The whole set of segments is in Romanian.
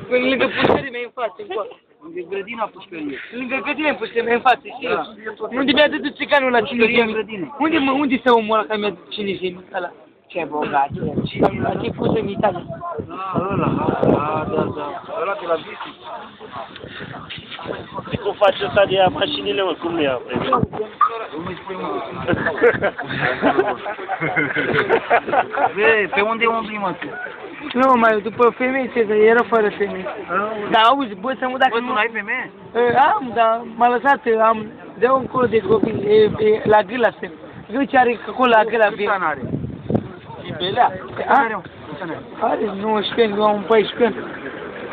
Lângă pușcării mei în față, încoace. Lângă grădina pușcărie. Lângă grădina pușcării mei în față, știi? Unde mi-a dădut țiganul ăla cinizimii? Unde se omul ăla care mi-a dădut cinizimii ăla? Ce bogat e. La ce fost în Italia? Ăla, da. Ăla de la Visi. Cum face ăsta de ia mașinile, mă? Cum nu ia? Nu-i spui, mă. Pe unde umbli, mă, tu? Nu, mai după femei, ce era fără femei. Dar auzi, bă, să mă dacă... Bă, tu n-ai femeie? Am, dar m-a lăsat, de încolo de copii, la gâla asta. Eu ce are acolo la gâla? Câți ani are? Belea. Are 19 ani, eu am 14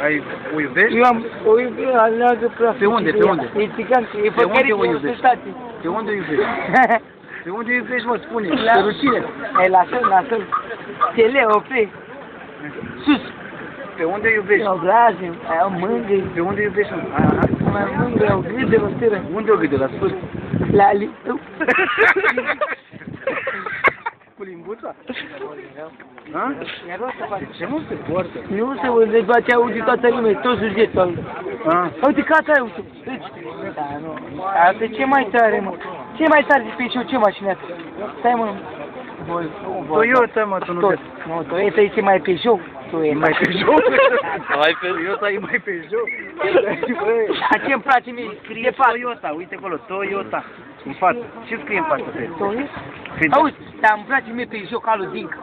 ani. O iubești? Eu am o iubire, aleagă prea. Pe unde? E țigan, e făcărit o iubești? Pe unde o iubești? Pe unde o iubești, mă, spune? Pe rușine? Lasă-l. Tele, opre. Sus. Pe unde o iubești? O grazim, o mângâi. Pe unde o iubești, mă? Mai mângâi, o gâde, o stâră. Unde o gâde? La sfârșit? La litu. Cu limbuța? Ce mă se poartă? Nu se văd, deci face auzi toată lumea, toți sujetul. Uite, cata ai, uite. Da, nu. Asta ce mai tare, mă? Ce mai tare de pe și eu, ce mașină? Stai, mă. Toyota, mă, tu nu vezi. Nu, Toyota e ce mai Peugeot. Mai Peugeot? Mai pe Toyota e mai Peugeot. Dar ce-mi place mie? Scrie Toyota, uite acolo, Toyota. În față. Ce scrie în față pe Toyota? Auzi, dar îmi place mie Peugeot, calul Dinc.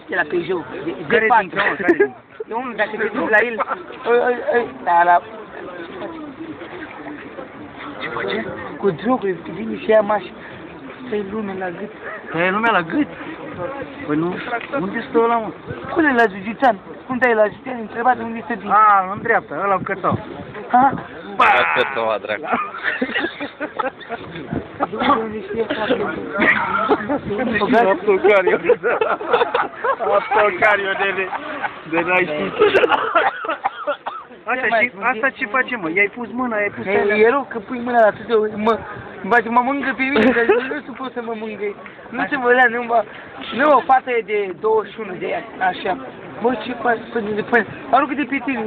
De la Peugeot. Care Dinc, mă? Care Dinc? E unul, dacă te duci la el... Da, la... Ce face? Cu droguri, vine și ia mașini. Stai lumea la gât. Stai lumea la gât? Păi nu, unde stă ăla, mă? Pune la Jugițan. Cum dai la Jugițan? Întrebat unde stă Dinc. În dreapta, ăla cu cățau. Ha? la cățoa, dracu. Aptocariu de n-ai știut. Asta ce face, mă? I-ai pus mâna, i-ai pus alea. E rău că pui mâna la atât de... Mă mângă pe mine, dar nu supun să mă mângâi. Nu se vădea, nu, o fată e de 21 de ani, așa. Bă, ce faci? Aruncă de pe tine,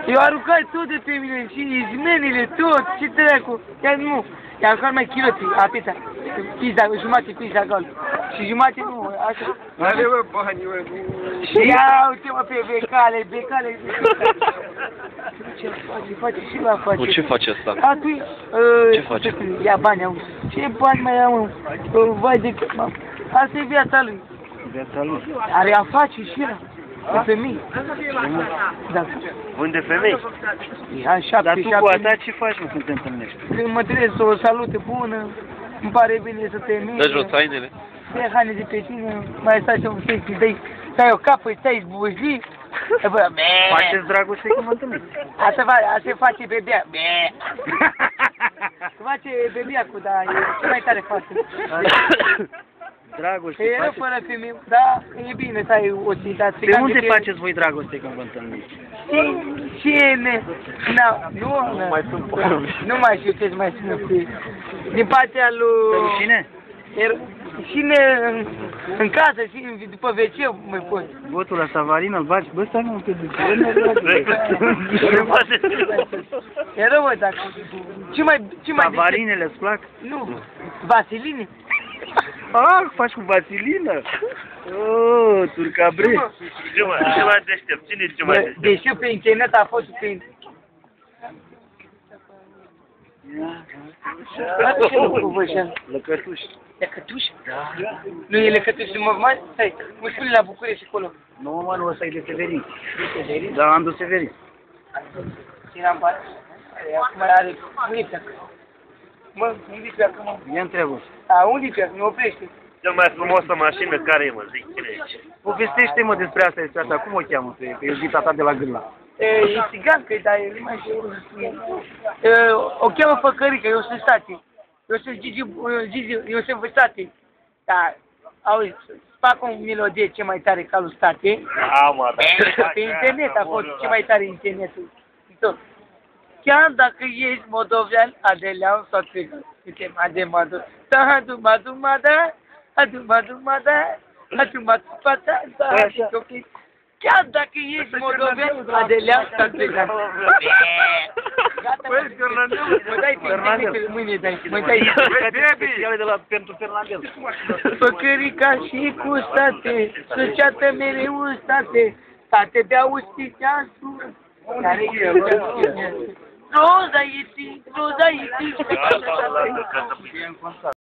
eu aruncat tot de pe mine și izmenile, tot, ce dracu. Iar nu, i-am aruncat mai chiloții, atâta. Pizza, jumate pizza gol. Și jumate nu, așa. Are, bă, bani, bă. Și ia uite-mă pe becale. Ce face și la face? Bă, ce face asta? Ce face? Ia bani, auzi. Ce bani mai am, vai de cât, mă. Asta e viața lui. Viața lui. Are afaceri și ăla. De femei. Da. Vânde femei? Ia 7, Dar tu cu a ta ce faci, mă, când te întâlnești? Când mă trezesc, o salută bună. Îmi pare bine să te miri. Dă jos hainele. Dă haine de pe tine, mai stai să dai o capă, stai zbujii. Faceți dragoste când mă întâlniți. Asta face bebea. Face bebea cu, dar e ce mai tare face. Dragoste. E rău fără femei, da, e bine să ai o țitat. Pe unde faceți voi dragoste când vă întâlniți? Nu mai sunt poruși. Nu mai știu ce mai sunt. Din partea lui... Rușine? Și în casă, și după WC mai pot. Botul la Savarin îl bagi? Bă, stai mă, că duce. E rău, bă, dacă... Ce mai... Savarinele îți plac? Nu. Vasiline? Faci cu vasilină? Turcabre. Ce mai deștept? Cine e ce mai deștept? Deștept pe internet a fost pe... Ce lucru, bă, așa? Lăcătuș. Lăcătuș? Da. Nu e lăcătuș, mă, stai, mă spune la București acolo. Nu, mă, nu, ăsta e de Severin. De Severin? Da, am dus Severin. Eram bani. Acum are... Unde pleacă? Mă, unde pleacă, mă? Ia întreabă. Unde pleacă? Ne oprește. Cel mai frumoasă mașină care e, mă, zic, cine e aici? Povestește-mă despre asta, cum o cheamă pe iubita ta de la Gârla? E țigancă, dar nu mai știu. O cheamă Făcărică, eu sunt state. Eu sunt eu sunt state. Dar, auzi, fac o melodie ce mai tare ca lui state. Da, mă, da. Pe internet a fost ce mai tare internetul. Tot. Chiar dacă ești moldovean, Adeleau sau țigan. Uite, Ademadu. Adu-madu-mada, adu-madu-mada, adu-madu-pata, da, Chiar dacă ești moldovean, Adelea, stai pe gata. Gata, mă dai pe mâine, mă dai. Speciale de la pentru Fernandez. Păcărica și cu state, suceată mereu în state, state de austitea sus. Care e? Roza iti, roza iti.